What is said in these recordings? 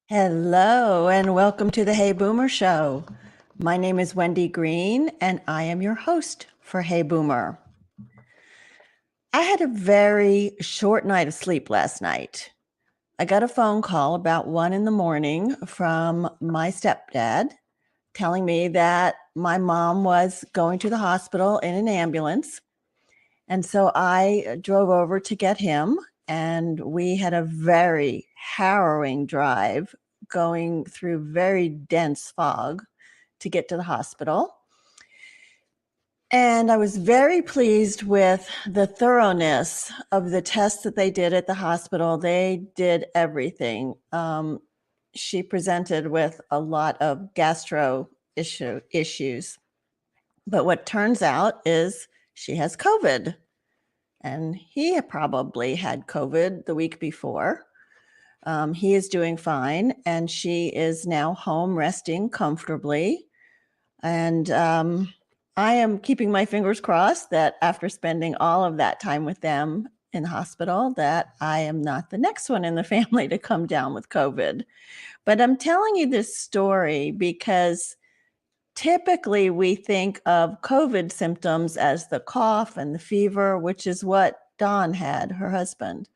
Hello, and welcome to the Hey Boomer Show. My name is Wendy Green, and I am your host for Hey Boomer. I had a very short night of sleep last night. I got a phone call about 1 a.m. from my stepdad telling me that my mom was going to the hospital in an ambulance. And so I drove over to get him, and we had a very harrowing drive going through very dense fog to get to the hospital. And I was very pleased with the thoroughness of the tests that they did at the hospital. They did everything. She presented with a lot of gastro issues. But what turns out is she has COVID. And he probably had COVID the week before. He is doing fine, and she is now home resting comfortably. And I am keeping my fingers crossed that after spending all of that time with them in the hospital, that I am not the next one in the family to come down with COVID. But I'm telling you this story because typically we think of COVID symptoms as the cough and the fever, which is what Dawn had, her husband.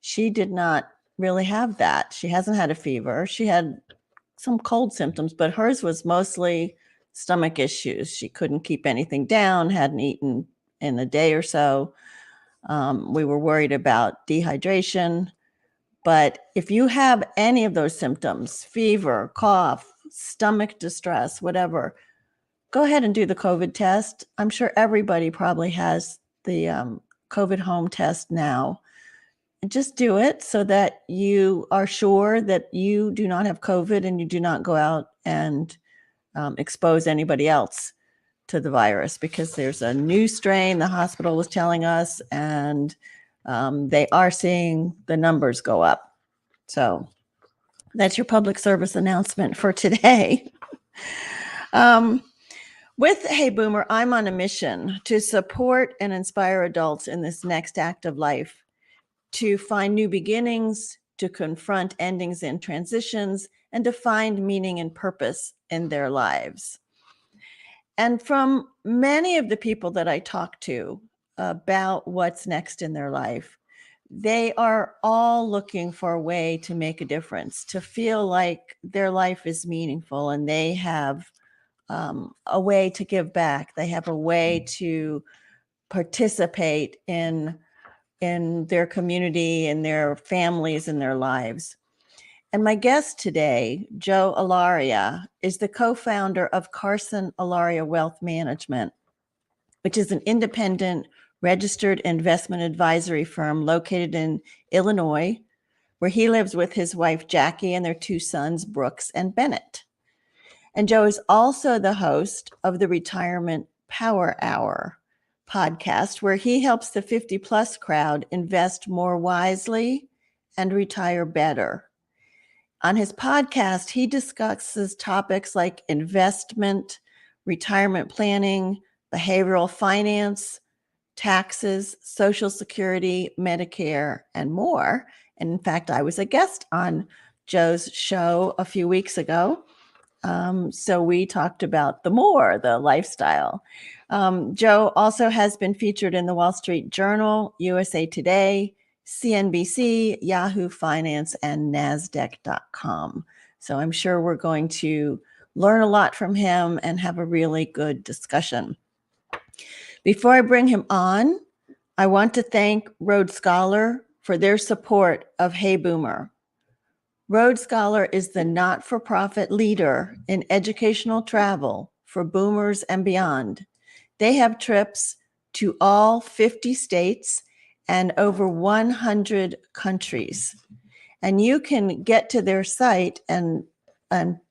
She did not really have that. She hasn't had a fever. She had some cold symptoms, but hers was mostly stomach issues. She couldn't keep anything down, hadn't eaten in a day or so. We were worried about dehydration. But if you have any of those symptoms, fever, cough, stomach distress, whatever, go ahead and do the COVID test. I'm sure everybody probably has the COVID home test now. Just do it so that you are sure that you do not have COVID and you do not go out and expose anybody else to the virus, because there's a new strain, the hospital was telling us, and they are seeing the numbers go up. So that's your public service announcement for today. With Hey Boomer, I'm on a mission to support and inspire adults in this next act of life, to find new beginnings, to confront endings and transitions, and to find meaning and purpose in their lives. And from many of the people that I talk to about what's next in their life, they are all looking for a way to make a difference, to feel like their life is meaningful and they have a way to give back. They have a way to participate in their community, in their families, in their lives. And my guest today, Joe Allaria, is the co-founder of CarsonAllaria Wealth Management, which is an independent registered investment advisory firm located in Illinois, where he lives with his wife, Jackie, and their two sons, Brooks and Bennett. And Joe is also the host of the Retirement Power Hour podcast, where he helps the 50-plus crowd invest more wisely and retire better. On his podcast, he discusses topics like investment, retirement planning, behavioral finance, taxes, Social Security, Medicare, and more. And in fact, I was a guest on Joe's show a few weeks ago. So we talked about the lifestyle. Joe also has been featured in the Wall Street Journal, USA Today, CNBC, Yahoo Finance, and NASDAQ.com. So I'm sure we're going to learn a lot from him and have a really good discussion. Before I bring him on, I want to thank Rhodes Scholar for their support of Hey Boomer. Rhodes Scholar is the not-for-profit leader in educational travel for boomers and beyond. They have trips to all 50 states and over 100 countries. And you can get to their site and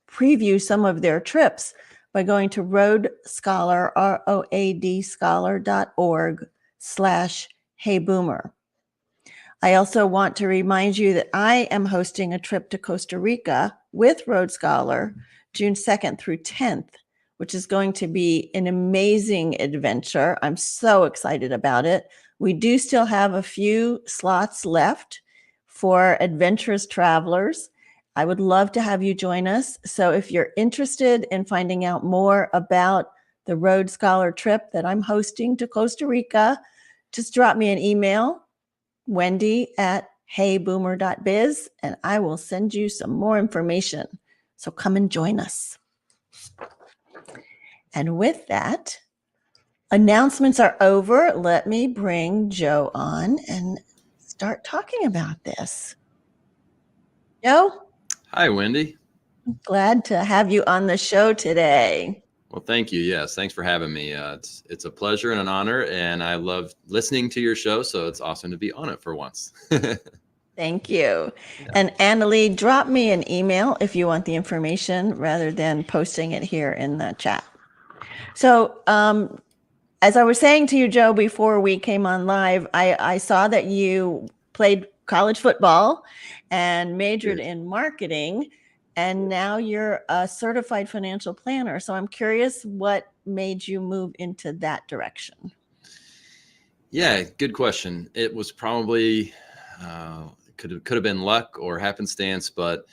preview some of their trips by going to Rhodes Scholar, ROADscholar.org/HeyBoomer. I also want to remind you that I am hosting a trip to Costa Rica with Rhodes Scholar June 2nd through 10th, which is going to be an amazing adventure. I'm so excited about it. We do still have a few slots left for adventurous travelers. I would love to have you join us. So if you're interested in finding out more about the Rhodes Scholar trip that I'm hosting to Costa Rica, just drop me an email, wendy@heyboomer.biz, and I will send you some more information. So come and join us. And with that, announcements are over. Let me bring Joe on and start talking about this. Joe? Hi, Wendy. Glad to have you on the show today. Well, thank you. Yes, thanks for having me. It's a pleasure and an honor, and I love listening to your show, so it's awesome to be on it for once. Thank you. Yeah. And Annalie, drop me an email if you want the information rather than posting it here in the chat. So as I was saying to you, Joe, before we came on live, I saw that you played college football and majored in marketing, and now you're a certified financial planner. So I'm curious what made you move into that direction? Yeah, good question. It was probably could have been luck or happenstance, but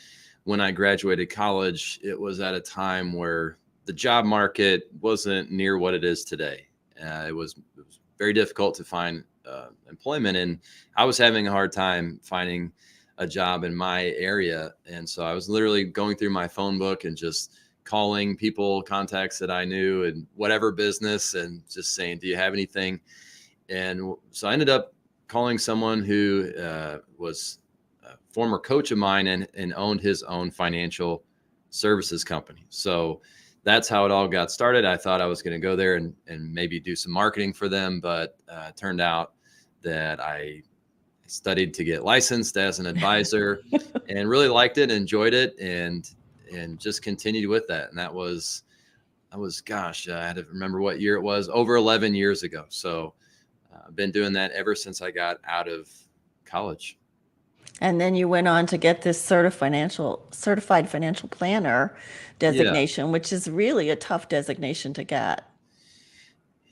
when I graduated college, it was at a time where the job market wasn't near what it is today. It was very difficult to find employment, and I was having a hard time finding a job in my area. And so I was literally going through my phone book and just calling people, contacts that I knew in whatever business, and just saying, do you have anything? And so I ended up calling someone who was a former coach of mine and owned his own financial services company. So that's how it all got started. I thought I was going to go there and maybe do some marketing for them, but it turned out that I studied to get licensed as an advisor and really liked it, enjoyed it, and just continued with that. And that was gosh, I had to remember what year it was, over 11 years ago. So I've been doing that ever since I got out of college. And then you went on to get this certified financial planner designation, which is really a tough designation to get.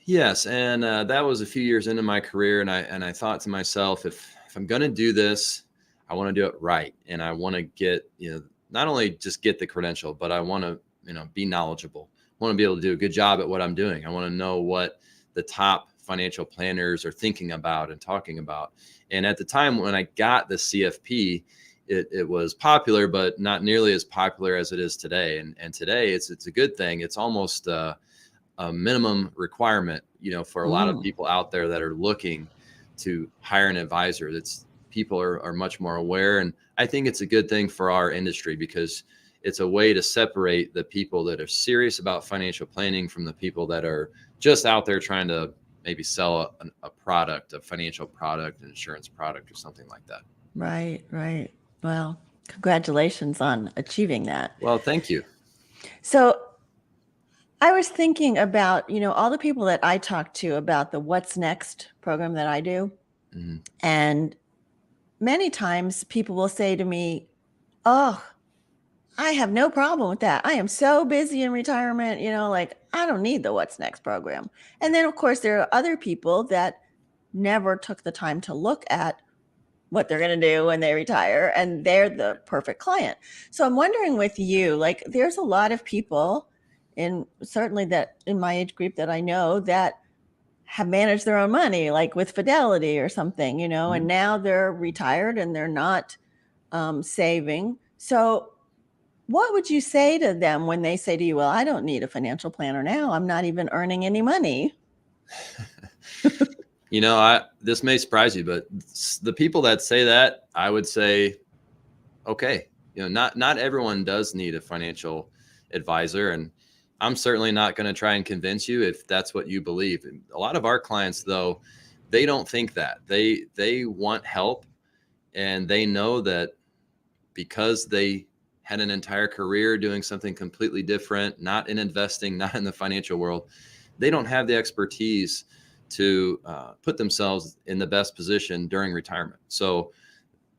Yes, and that was a few years into my career, and I thought to myself, if I'm going to do this, I want to do it right, and I want to get, not only just get the credential, but I want to be knowledgeable. I want to be able to do a good job at what I'm doing. I want to know what the top financial planners are thinking about and talking about. And at the time when I got the CFP, it was popular, but not nearly as popular as it is today. And today it's a good thing. It's almost a minimum requirement, for a lot of people out there that are looking to hire an advisor. That's people are much more aware. And I think it's a good thing for our industry, because it's a way to separate the people that are serious about financial planning from the people that are just out there trying to maybe sell a product, a financial product, an insurance product, or something like that. Right. Well, congratulations on achieving that. Well, thank you. So I was thinking about, all the people that I talk to about the What's Next program that I do. Mm-hmm. And many times people will say to me, oh, I have no problem with that. I am so busy in retirement, I don't need the What's Next program. And then, of course, there are other people that never took the time to look at what they're going to do when they retire, and they're the perfect client. So I'm wondering with you, there's a lot of people certainly that in my age group that I know that have managed their own money, like with Fidelity or something, mm-hmm. and now they're retired and they're not saving. So what would you say to them when they say to you, well, I don't need a financial planner now. I'm not even earning any money. This may surprise you, but the people that say that, I would say, okay, not everyone does need a financial advisor. And I'm certainly not going to try and convince you if that's what you believe. And a lot of our clients, though, they don't think that. They want help, and they know that because they had an entire career doing something completely different, not in investing, not in the financial world, they don't have the expertise to put themselves in the best position during retirement. So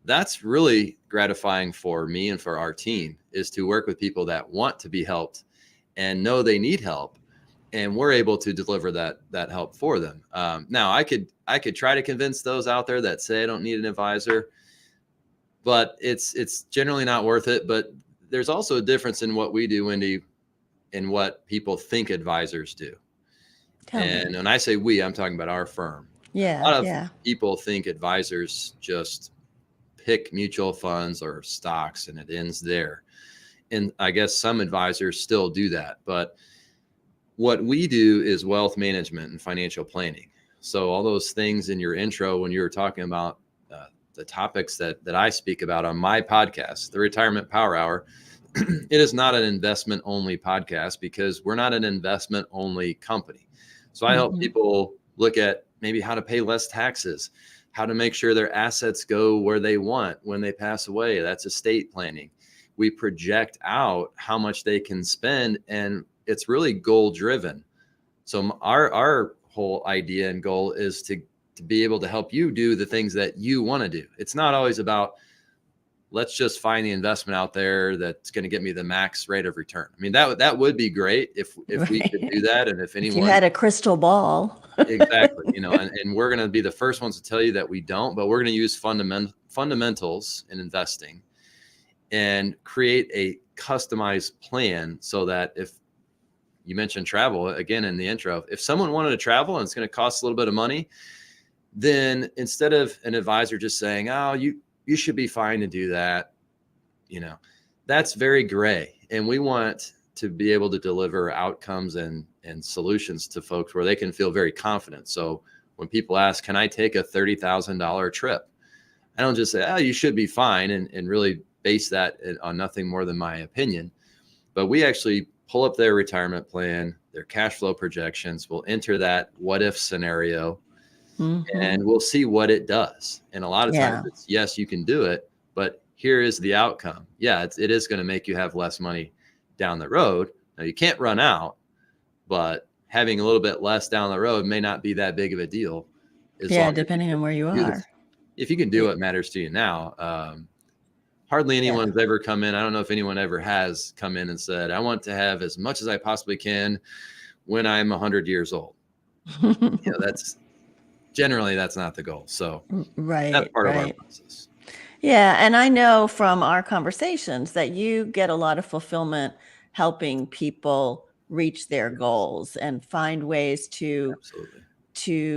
that's really gratifying for me and for our team, is to work with people that want to be helped and know they need help, and we're able to deliver that help for them. Now I could try to convince those out there that say I don't need an advisor. but it's generally not worth it. But there's also a difference in what we do, Wendy, and what people think advisors do. And when I say we, I'm talking about our firm. Yeah. A lot of people think advisors just pick mutual funds or stocks and it ends there. And I guess some advisors still do that. But what we do is wealth management and financial planning. So all those things in your intro, when you were talking about the topics that I speak about on my podcast, the Retirement Power Hour, it is not an investment only podcast because we're not an investment only company. So I help people look at maybe how to pay less taxes, how to make sure their assets go where they want when they pass away. That's estate planning. We project out how much they can spend, and it's really goal driven. So our whole idea and goal is to be able to help you do the things that you want to do. It's not always about, let's just find the investment out there that's going to get me the max rate of return. I mean, that would be great if we could do that. And if anyone, if you had a crystal ball. Exactly. And we're going to be the first ones to tell you that we don't, but we're going to use fundamentals in investing and create a customized plan so that if you mentioned travel again in the intro, if someone wanted to travel and it's going to cost a little bit of money, then instead of an advisor just saying, oh, you should be fine to do that, that's very gray. And we want to be able to deliver outcomes and solutions to folks where they can feel very confident. So when people ask, can I take a $30,000 trip? I don't just say, oh, you should be fine, and really base that on nothing more than my opinion. But we actually pull up their retirement plan, their cash flow projections. We'll enter that what if scenario, and we'll see what it does. And a lot of times it's, yes, you can do it, but here is the outcome. Yeah, it is going to make you have less money down the road. Now you can't run out, but having a little bit less down the road may not be that big of a deal. Depending on where you are. If you can do what matters to you now. Hardly anyone's ever come in. I don't know if anyone ever has come in and said, I want to have as much as I possibly can when I'm 100 years old. That's not the goal. So that's part of our process. Yeah. And I know from our conversations that you get a lot of fulfillment helping people reach their goals and find ways to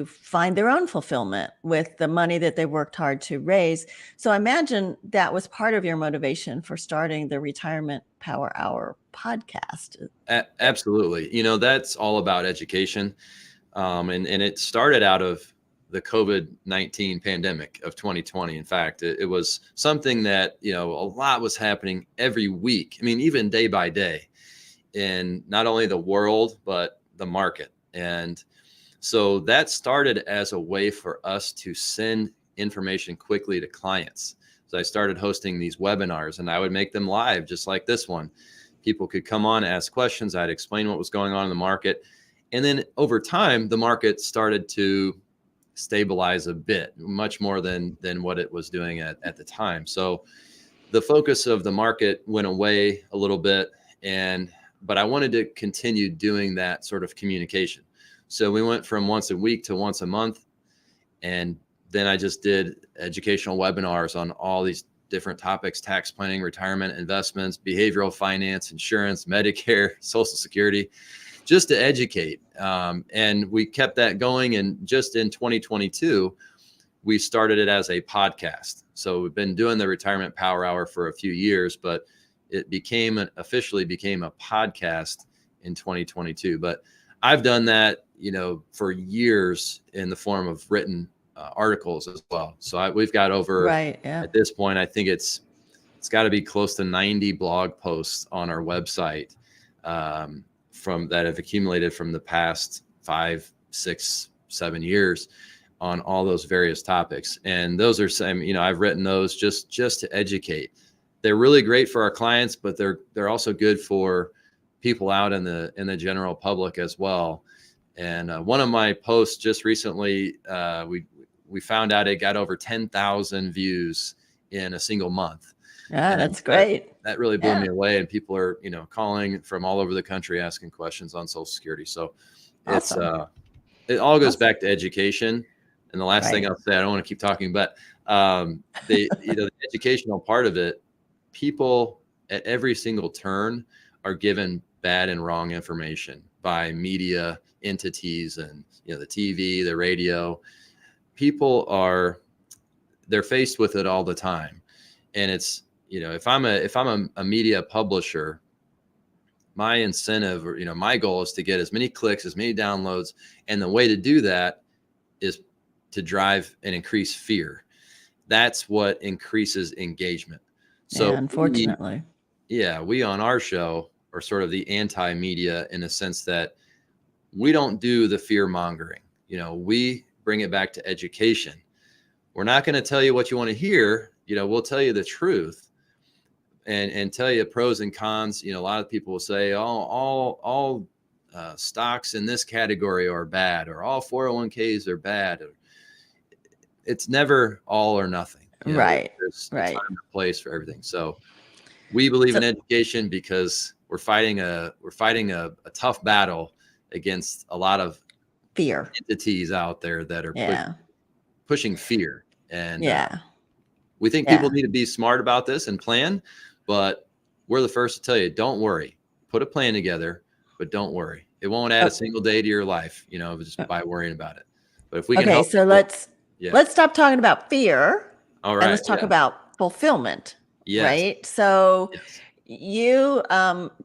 find their own fulfillment with the money that they worked hard to raise. So I imagine that was part of your motivation for starting the Retirement Power Hour podcast. Absolutely. That's all about education. And it started out of the COVID-19 pandemic of 2020. In fact, it was something that, a lot was happening every week. I mean, even day by day in not only the world, but the market. And so that started as a way for us to send information quickly to clients. So I started hosting these webinars, and I would make them live, just like this one. People could come on, ask questions. I'd explain what was going on in the market. And then over time, the market started to stabilize a bit, much more than what it was doing at the time. So the focus of the market went away a little bit, but I wanted to continue doing that sort of communication. So we went from once a week to once a month. And then I just did educational webinars on all these different topics: tax planning, retirement, investments, behavioral finance, insurance, Medicare, Social Security, just to educate. And we kept that going. And just in 2022, we started it as a podcast. So we've been doing the Retirement Power Hour for a few years, but it officially became a podcast in 2022. But I've done that, for years in the form of written articles as well. So we've got over, at this point, I think it's got to be close to 90 blog posts on our website from that have accumulated from the past 5, 6, 7 years on all those various topics. And those are I've written those just to educate. They're really great for our clients, but they're also good for people out in the general public as well. And one of my posts just recently, we found out it got over 10,000 views in a single month. Yeah, that's great. That really blew me away. And people are, calling from all over the country asking questions on Social Security. So awesome. It all goes back to education. And the last thing I'll say, I don't want to keep talking, but The educational part of it, people at every single turn are given bad and wrong information by media entities and, the TV, the radio. They're faced with it all the time. And it's, if I'm a media publisher, my incentive or, my goal is to get as many clicks, as many downloads. And the way to do that is to drive and increase fear. That's what increases engagement. So yeah, unfortunately. we on our show are sort of the anti-media in the sense that we don't do the fear mongering. We bring it back to education. We're not going to tell you what you want to hear. We'll tell you the truth and tell you pros and cons. A lot of people will say, all stocks in this category are bad, or all 401ks are bad. It's never all or nothing. Right. There's Right. a time and place for everything. So we believe in education because we're fighting a tough battle against a lot of Fear. entities out there that are Yeah. pushing fear. And Yeah. we think people need to be smart about this and plan, but we're the first to tell you, don't worry, put a plan together, but don't worry. It won't add a single day to your life, just by worrying about it. But if we can help so people, let's stop talking about fear. All right. And let's talk about fulfillment. Yes. Right. So Yes. you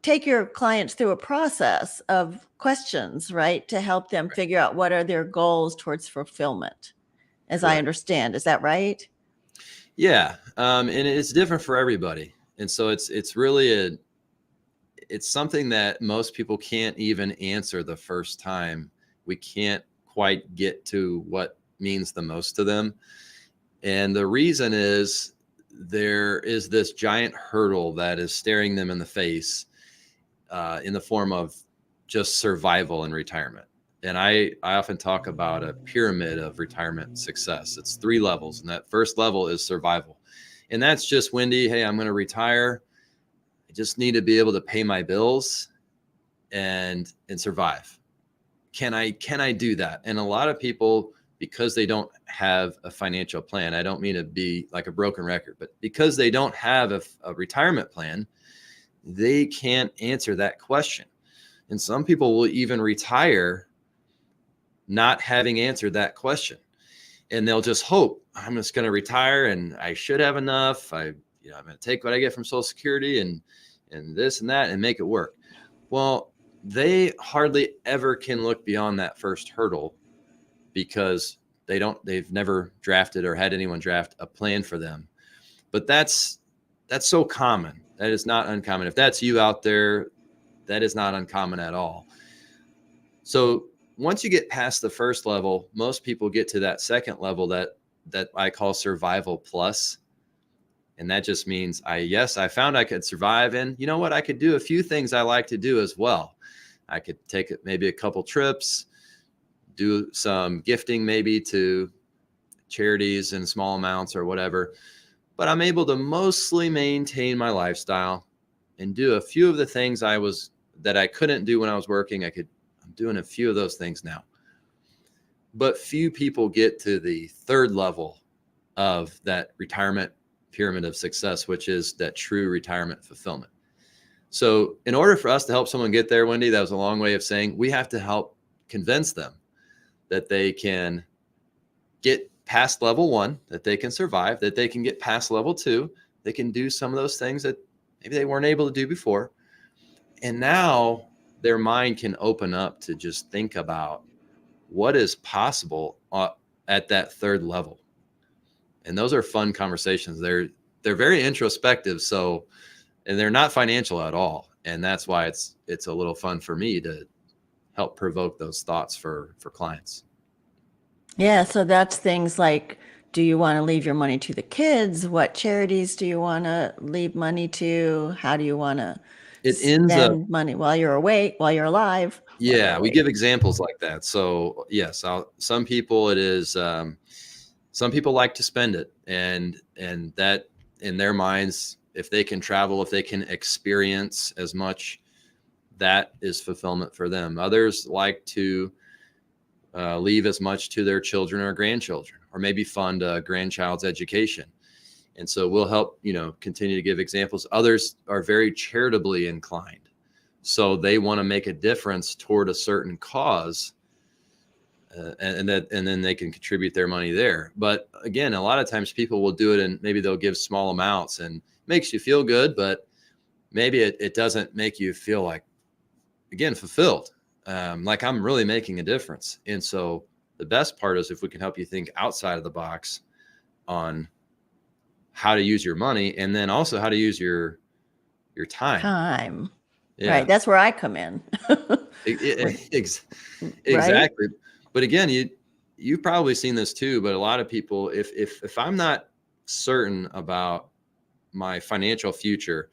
take your clients through a process of questions, right, to help them figure out what are their goals towards fulfillment, as I understand. Is that right? Yeah. And it's different for everybody. And so it's really it's something that most people can't even answer the first time. We can't quite get to what means the most to them. And the reason is there is this giant hurdle that is staring them in the face in the form of just survival and retirement. And I often talk about a pyramid of retirement success. It's 3 levels. And that first level is survival. And that's just, Wendy, hey, I'm going to retire. I just need to be able to pay my bills and survive. Can I do that? And a lot of people, because they don't have a financial plan, I don't mean to be like a broken record, but because they don't have a retirement plan, they can't answer that question. And some people will even retire not having answered that question. And they'll just hope, I'm just going to retire and I should have enough. I'm going to take what I get from Social Security and this and that and make it work. Well, they hardly ever can look beyond that first hurdle because they've never drafted or had anyone draft a plan for them. But that's so common. That is not uncommon. If that's you out there, that is not uncommon at all. So once you get past the first level, most people get to that second level that I call survival plus. And that just means I found I could survive. And you know what? I could do a few things I like to do as well. I could take maybe a couple trips, do some gifting maybe to charities in small amounts or whatever. But I'm able to mostly maintain my lifestyle and do a few of the things that I couldn't do when I was working. I'm doing a few of those things now. But few people get to the third level of that retirement pyramid of success, which is that true retirement fulfillment. So in order for us to help someone get there, Wendy, that was a long way of saying we have to help convince them that they can get past level 1, that they can survive, that they can get past level 2, they can do some of those things that maybe they weren't able to do before. And now their mind can open up to just think about what is possible at that third level. And those are fun conversations. They're very introspective. And they're not financial at all. And that's why it's a little fun for me to help provoke those thoughts for clients. Yeah. So that's things like, do you want to leave your money to the kids? What charities do you want to leave money to? How do you want to spend money while you're awake, while you're alive? Yeah, we give examples like that. So yes, some people some people like to spend it, and that in their minds, if they can travel, if they can experience as much, that is fulfillment for them. Others like to leave as much to their children or grandchildren, or maybe fund a grandchild's education. And so we'll help, continue to give examples. Others are very charitably inclined. So they want to make a difference toward a certain cause, and then they can contribute their money there. But again, a lot of times people will do it and maybe they'll give small amounts and makes you feel good, but maybe it doesn't make you feel like, again, fulfilled. Like I'm really making a difference. And so the best part is if we can help you think outside of the box on how to use your money, and then also how to use your time. Yeah. Right. That's where I come in. Exactly. Right? But again, you've probably seen this too, but a lot of people, if I'm not certain about my financial future,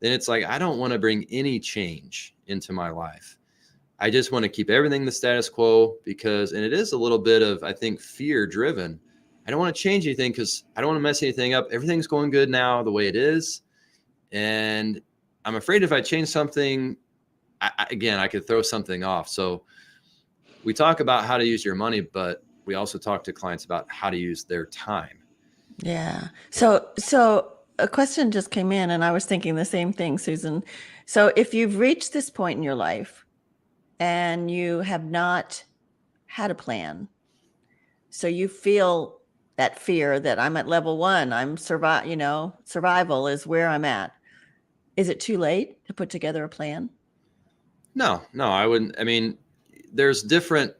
then it's like, I don't want to bring any change into my life. I just want to keep everything the status quo and it is a little bit of, I think, fear driven. I don't want to change anything because I don't want to mess anything up. Everything's going good now the way it is. And I'm afraid if I change something, I could throw something off. So we talk about how to use your money, but we also talk to clients about how to use their time. Yeah. So a question just came in and I was thinking the same thing, Susan. So if you've reached this point in your life and you have not had a plan, so you feel that fear that I'm at level 1, I'm survival is where I'm at. Is it too late to put together a plan? No, I wouldn't. I mean, there's different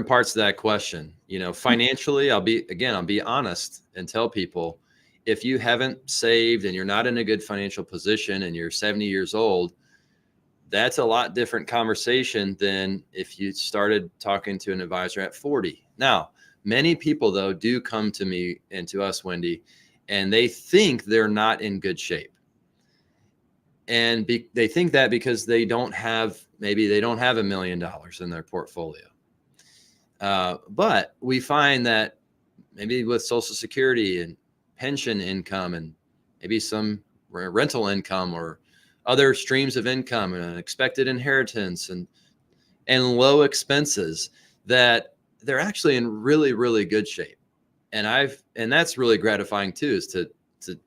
parts to that question. Financially, I'll be honest and tell people, if you haven't saved and you're not in a good financial position and you're 70 years old, that's a lot different conversation than if you started talking to an advisor at 40. Now, many people though do come to me and to us, Wendy, and they think they're not in good shape. And they think that because they don't have $1 million in their portfolio. But we find that maybe with Social Security and pension income and maybe some rental income or other streams of income and an expected inheritance and low expenses, that they're actually in really, really good shape. And that's really gratifying too, is to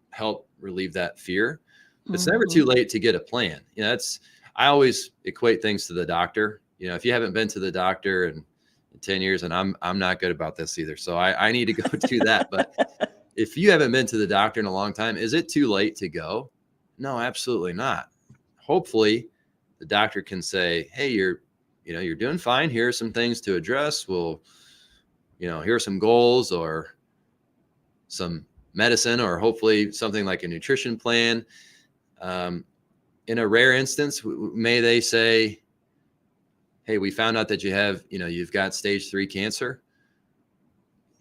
help relieve that fear. It's never too late to get a plan. I always equate things to the doctor. If you haven't been to the doctor in 10 years, and I'm not good about this either, so I need to go do that. But if you haven't been to the doctor in a long time, is it too late to go? No, absolutely not. Hopefully the doctor can say, hey, you're doing fine. Here are some things to address. Here are some goals or some medicine, or hopefully something like a nutrition plan. In a rare instance, may they say, hey, we found out that you've got stage 3 cancer.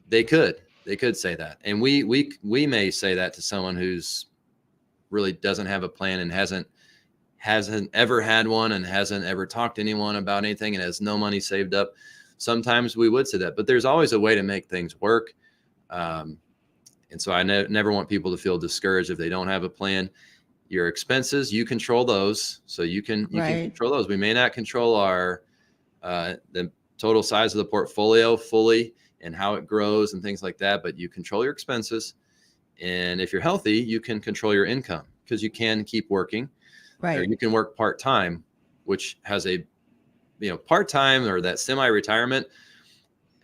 They could say that. And we may say that to someone who's really doesn't have a plan and hasn't ever had one and hasn't ever talked to anyone about anything and has no money saved up. Sometimes we would say that, but there's always a way to make things work. And so I never want people to feel discouraged if they don't have a plan. Your expenses, you control those. So you can control those. We may not control the total size of the portfolio fully and how it grows and things like that, but you control your expenses. And if you're healthy, you can control your income because you can keep working. Right. Or you can work part-time, which has a, part-time or that semi-retirement.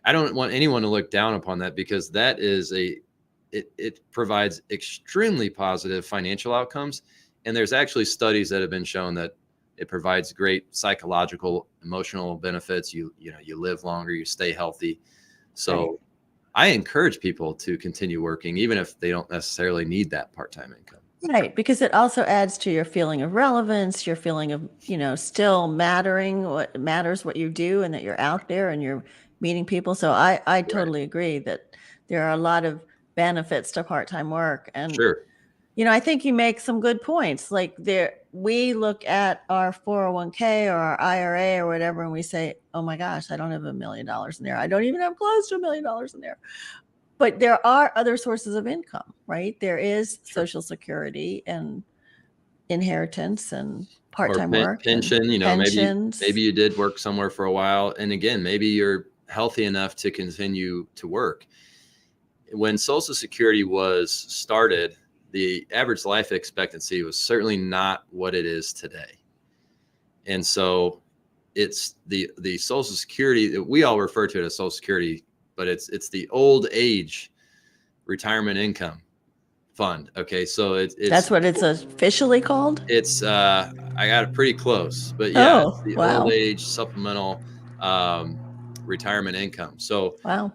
I don't want anyone to look down upon that, because that is it provides extremely positive financial outcomes. And there's actually studies that have been shown that it provides great psychological, emotional benefits. You live longer, you stay healthy. So right. I encourage people to continue working, even if they don't necessarily need that part-time income. Right, because it also adds to your feeling of relevance, your feeling of, still mattering, what matters, what you do, and that you're out there and you're meeting people. So I totally agree that there are a lot of benefits to part-time work. And, sure. I think you make some good points. Like we look at our 401k or our IRA or whatever, and we say, oh my gosh, I don't have $1 million in there. I don't even have close to $1 million in there. But there are other sources of income, right? There is Social Security and inheritance and or part-time work and pension, pensions. maybe you did work somewhere for a while. And again, maybe you're healthy enough to continue to work. When Social Security was started, the average life expectancy was certainly not what it is today. And so it's the Social Security, we all refer to it as Social Security, but it's the old age retirement income fund. Okay. So That's what it's officially called? I got it pretty close, but yeah, it's Oh, the old wow. age supplemental retirement income. So Wow.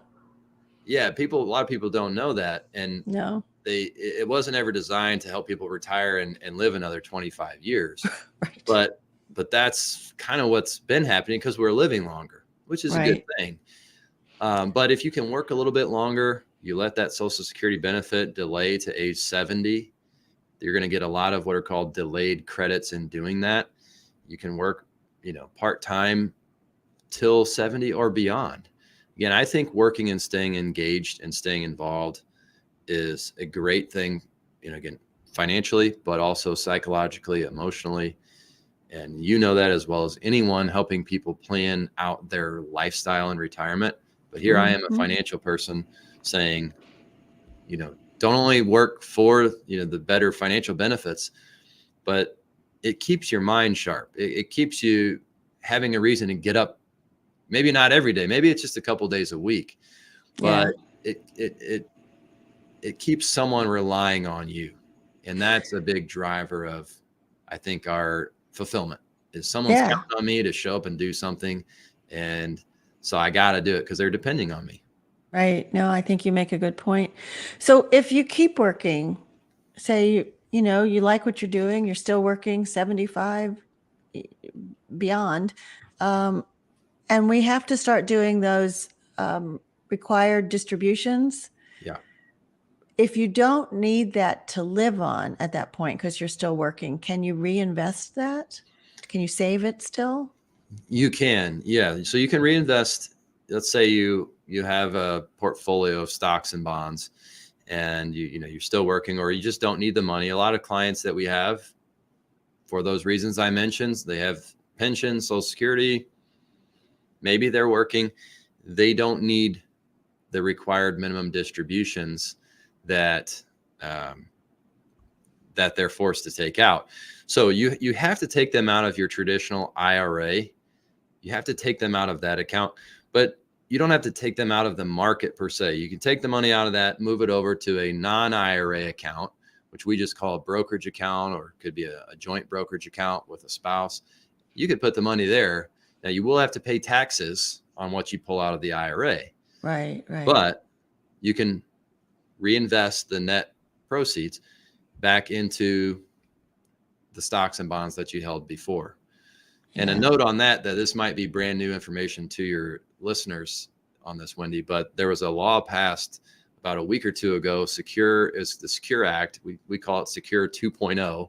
yeah, a lot of people don't know that. And No. it wasn't ever designed to help people retire and live another 25 years. Right. But that's kind of what's been happening because we're living longer, which is a good Right. thing. But if you can work a little bit longer, you let that Social Security benefit delay to age 70, you're going to get a lot of what are called delayed credits in doing that. You can work, part-time till 70 or beyond. Again, I think working and staying engaged and staying involved is a great thing, again, financially, but also psychologically, emotionally. And you know that as well as anyone, helping people plan out their lifestyle in retirement. But here I am, a financial person, saying, don't only work for, the better financial benefits, but it keeps your mind sharp. It keeps you having a reason to get up. Maybe not every day. Maybe it's just a couple days a week, but it keeps someone relying on you. And that's a big driver of, I think, our fulfillment is someone's counting on me to show up and do something. And so I got to do it because they're depending on me. Right. No, I think you make a good point. So if you keep working, say, you like what you're doing, you're still working 75 beyond, and we have to start doing those required distributions. Yeah. If you don't need that to live on at that point because you're still working, can you reinvest that? Can you save it still? You can, yeah. So you can reinvest. Let's say you have a portfolio of stocks and bonds, and you're still working, or you just don't need the money. A lot of clients that we have, for those reasons I mentioned, they have pensions, Social Security. Maybe they're working. They don't need the required minimum distributions that they're forced to take out. So you have to take them out of your traditional IRA. You have to take them out of that account, but you don't have to take them out of the market per se. You can take the money out of that, move it over to a non-IRA account, which we just call a brokerage account, or it could be a joint brokerage account with a spouse. You could put the money there. Now you will have to pay taxes on what you pull out of the IRA. Right. But you can reinvest the net proceeds back into the stocks and bonds that you held before. And a note on that this might be brand new information to your listeners on this, Wendy, but there was a law passed about a week or two ago. Secure is the Secure Act. We call it Secure 2.0.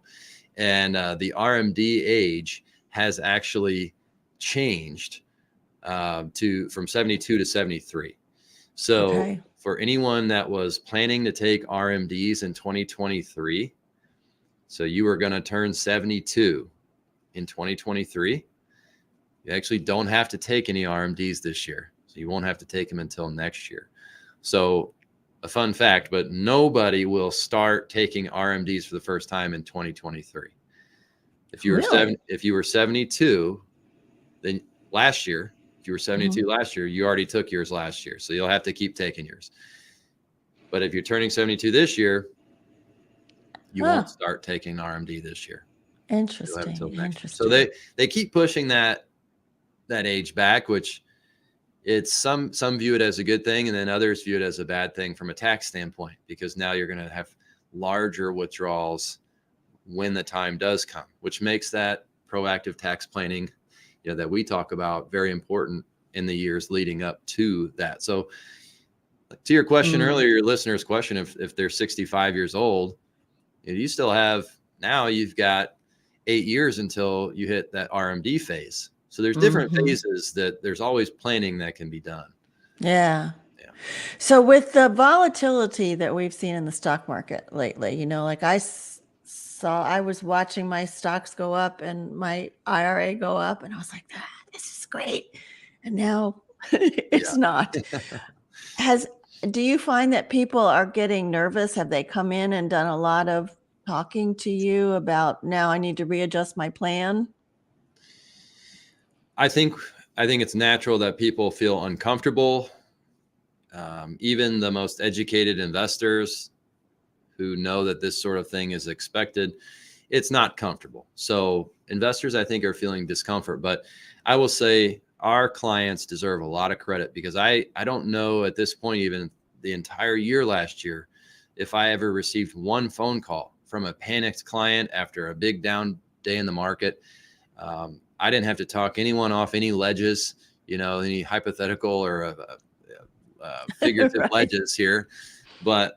And the RMD age has actually changed from 72 to 73. So for anyone that was planning to take RMDs in 2023, so you were going to turn 72 in 2023, you actually don't have to take any RMDs this year. So you won't have to take them until next year. So a fun fact, but nobody will start taking RMDs for the first time in 2023. If you were 72, then last year, if you were 72 last year, you already took yours last year. So you'll have to keep taking yours. But if you're turning 72 this year, you won't start taking RMD this year. Interesting. So they keep pushing that age back, which it's some view it as a good thing, and then others view it as a bad thing from a tax standpoint, because now you're going to have larger withdrawals when the time does come, which makes that proactive tax planning, that we talk about, very important in the years leading up to that. So to your question earlier, your listener's question, if they're 65 years old, you still have, now you've got 8 years until you hit that RMD phase. So there's different phases that there's always planning that can be done. Yeah. So with the volatility that we've seen in the stock market lately, like I I was watching my stocks go up and my IRA go up, and I was like, this is great. And now it's not. Do you find that people are getting nervous? Have they come in and done a lot of talking to you about, now I need to readjust my plan? I think it's natural that people feel uncomfortable. Even the most educated investors who know that this sort of thing is expected, it's not comfortable. So investors, I think, are feeling discomfort. But I will say our clients deserve a lot of credit, because I don't know at this point, even the entire year last year, if I ever received one phone call from a panicked client after a big down day in the market. I didn't have to talk anyone off any ledges, any hypothetical or figurative Right. ledges here. But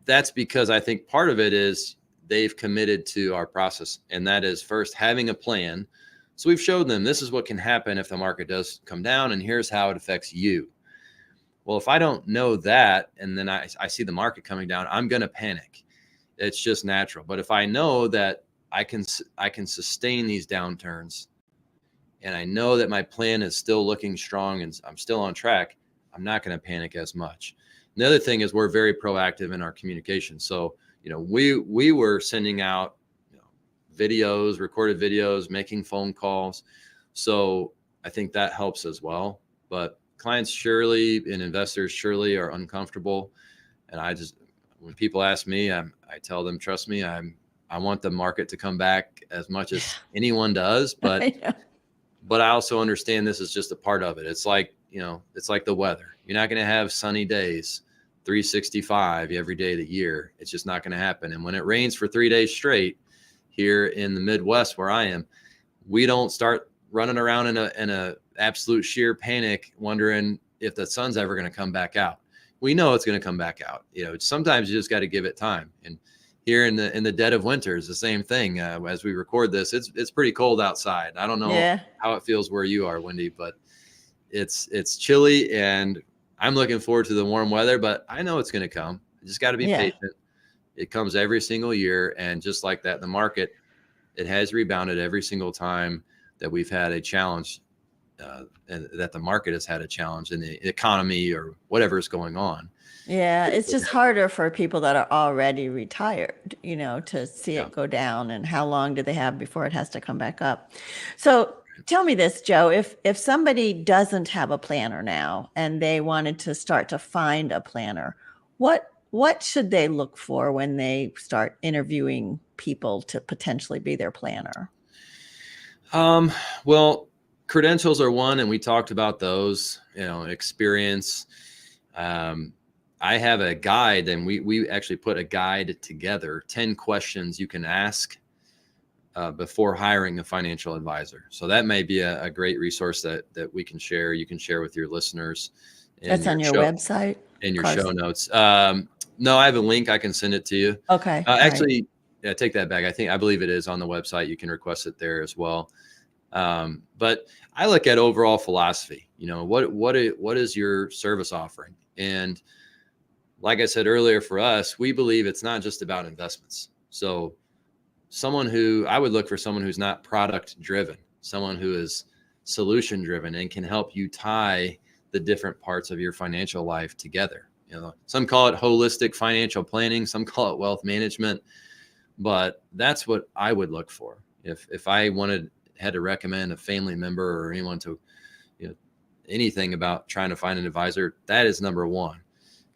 that's because I think part of it is they've committed to our process. And that is, first, having a plan. So we've showed them this is what can happen if the market does come down, and here's how it affects you. Well, if I don't know that, and then I see the market coming down, I'm going to panic. It's just natural. But if I know that I can sustain these downturns, and I know that my plan is still looking strong and I'm still on track, I'm not going to panic as much. And the other thing is, we're very proactive in our communication. So, we were sending out videos, recorded videos, making phone calls. So I think that helps as well. But clients surely and investors surely are uncomfortable. And when people ask me, I tell them, trust me, I want the market to come back as much as anyone does, but I also understand this is just a part of it. It's like, it's like the weather. You're not going to have sunny days, 365 every day of the year. It's just not going to happen. And when it rains for 3 days straight here in the Midwest where I am, we don't start running around in a absolute sheer panic, wondering if the sun's ever going to come back out. We know it's going to come back out. Sometimes you just got to give it time. And here in the dead of winter is the same thing. As we record this, it's pretty cold outside. I don't know how it feels where you are, Wendy, but it's chilly, and I'm looking forward to the warm weather, but I know it's going to come. I just got to be patient. It comes every single year. And just like that, the market, it has rebounded every single time that we've had a challenge, and that the market has had a challenge in the economy or whatever is going on. Yeah, it's just harder for people that are already retired, to see it go down, and how long do they have before it has to come back up. So tell me this, Joe, if somebody doesn't have a planner now and they wanted to start to find a planner, what should they look for when they start interviewing people to potentially be their planner? Well, credentials are one, and we talked about those, experience. I have a guide, and we actually put a guide together, 10 questions you can ask before hiring a financial advisor. So that may be a great resource that we can share. You can share with your listeners. That's on your website? In your show notes. No, I have a link. I can send it to you. Okay. Actually, yeah, take that back. I believe it is on the website. You can request it there as well. But I look at overall philosophy. What is your service offering? And like I said earlier, for us, we believe it's not just about investments. So I would look for someone who's not product driven, someone who is solution driven and can help you tie the different parts of your financial life together. Some call it holistic financial planning, some call it wealth management, but that's what I would look for. If I had to recommend a family member or anyone to, anything about trying to find an advisor, that is number one.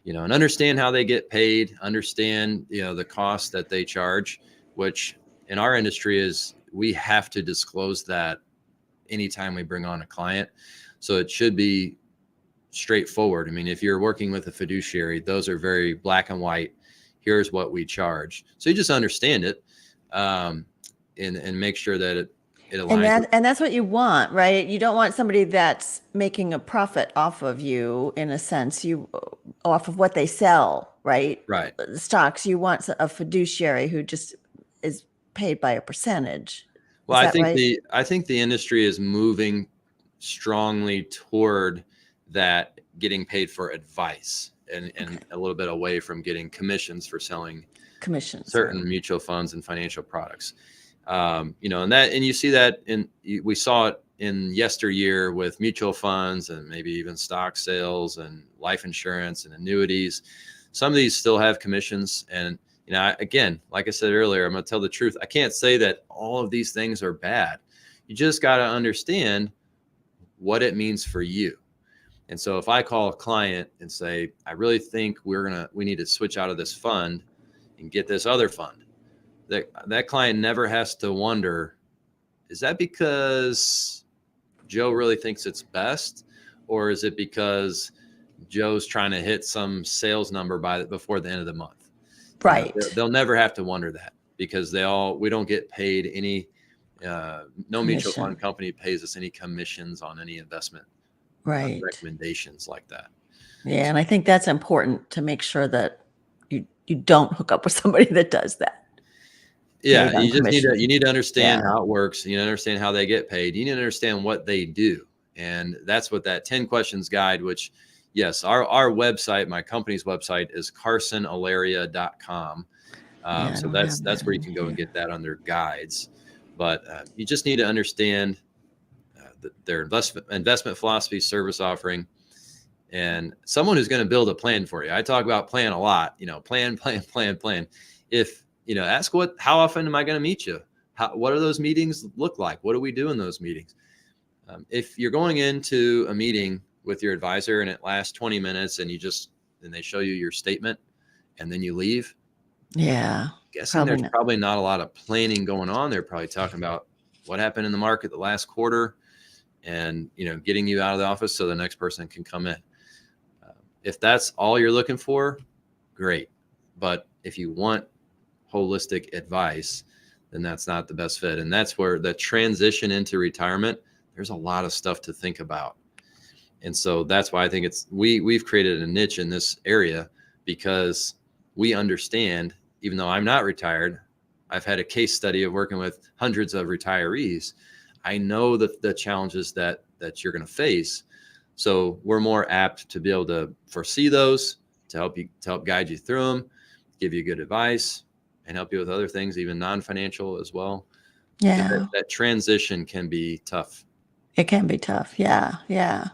And understand how they get paid, understand, the cost that they charge, which in our industry is we have to disclose that anytime we bring on a client. So it should be straightforward. I mean, if you're working with a fiduciary, those are very black and white. Here's what we charge. So you just understand it, and make sure that it aligns. And that's what you want, right? You don't want somebody that's making a profit off of you, in a sense, off of what they sell, right? Right. The stocks. You want a fiduciary who just is paid by a percentage. Well, I think the industry is moving strongly toward that, getting paid for advice, and a little bit away from getting commissions for selling commissions. certain mutual funds and financial products. And you see that we saw it in yesteryear with mutual funds and maybe even stock sales and life insurance and annuities. Some of these still have commissions. And, again, like I said earlier, I'm going to tell the truth. I can't say that all of these things are bad. You just got to understand what it means for you. And so if I call a client and say, I really think we need to switch out of this fund and get this other fund, that client never has to wonder, is that because Joe really thinks it's best? Or is it because Joe's trying to hit some sales number before the end of the month? Right. They'll never have to wonder that, because we don't get paid any, no mutual fund company pays us any commissions on any investment recommendations like that. Yeah. And I think that's important to make sure that you don't hook up with somebody that does that. Yeah. You need to understand how it works. You need to understand how they get paid. You need to understand what they do. And that's what that 10 questions guide, which, yes, our website, my company's website is CarsonAllaria.com. So that's where you can go and get that under guides. But you just need to understand their investment philosophy, service offering, and someone who's going to build a plan for you. I talk about plan a lot, plan. If, ask how often am I going to meet you? What do those meetings look like? What do we do in those meetings? If you're going into a meeting with your advisor and it lasts 20 minutes and they show you your statement and then you leave. Yeah. Guessing there's probably not a lot of planning going on. They're probably talking about what happened in the market the last quarter and, getting you out of the office so the next person can come in. If that's all you're looking for, great. But if you want holistic advice, then that's not the best fit. And that's where the transition into retirement, there's a lot of stuff to think about. And so that's why I think we've created a niche in this area, because we understand, even though I'm not retired, I've had a case study of working with hundreds of retirees. I know the challenges that you're going to face. So we're more apt to be able to foresee those, to help guide you through them, give you good advice, and help you with other things, even non-financial as well. Yeah. That transition can be tough. It can be tough. Yeah. Yeah.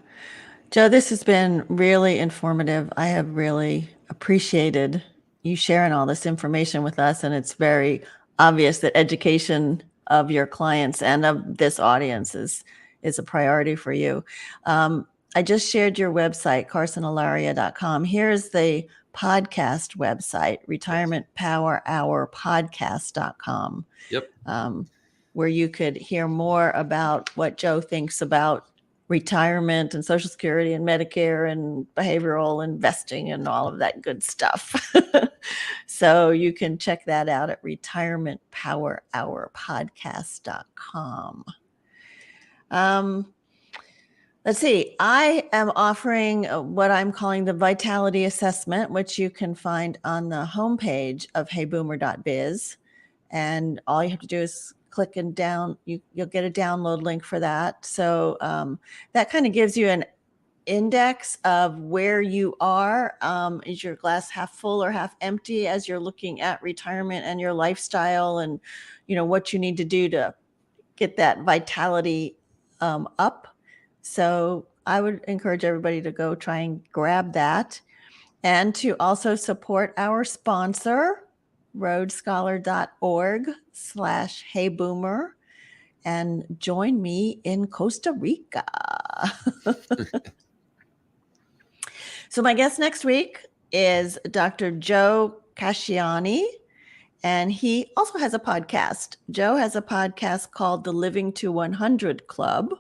Joe, this has been really informative. I have really appreciated you sharing all this information with us. And it's very obvious that education of your clients and of this audience is a priority for you. I just shared your website, CarsonAllaria.com. Here's the podcast website, retirementpowerhourpodcast.com. Yep. Where you could hear more about what Joe thinks about retirement and Social Security and Medicare and behavioral investing and all of that good stuff. So you can check that out at retirementpowerhourpodcast.com. Let's see. I am offering what I'm calling the Vitality Assessment, which you can find on the homepage of heyboomer.biz. And all you have to do is click and you'll get a download link for that. So that kind of gives you an index of where you are. Is your glass half full or half empty as you're looking at retirement and your lifestyle, and what you need to do to get that vitality up. So I would encourage everybody to go try and grab that, and to also support our sponsor, roadscholar.org/heyboomer, and join me in Costa Rica. So my guest next week is Dr. Joe Casciani, and he also has a podcast. Joe has a podcast called the Living to 100 Club.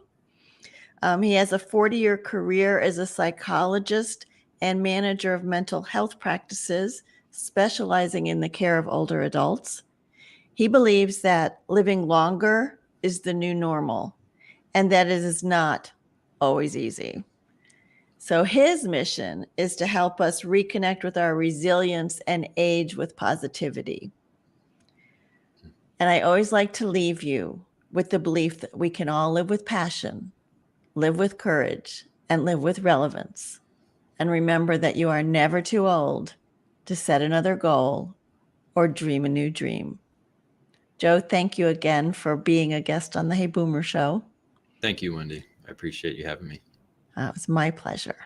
He has a 40-year career as a psychologist and manager of mental health practices, specializing in the care of older adults. He believes that living longer is the new normal, and that it is not always easy. So his mission is to help us reconnect with our resilience and age with positivity. And I always like to leave you with the belief that we can all live with passion, live with courage, and live with relevance. And remember that you are never too old to set another goal or dream a new dream. Joe, thank you again for being a guest on the Hey Boomer Show. Thank you, Wendy. I appreciate you having me. It was my pleasure.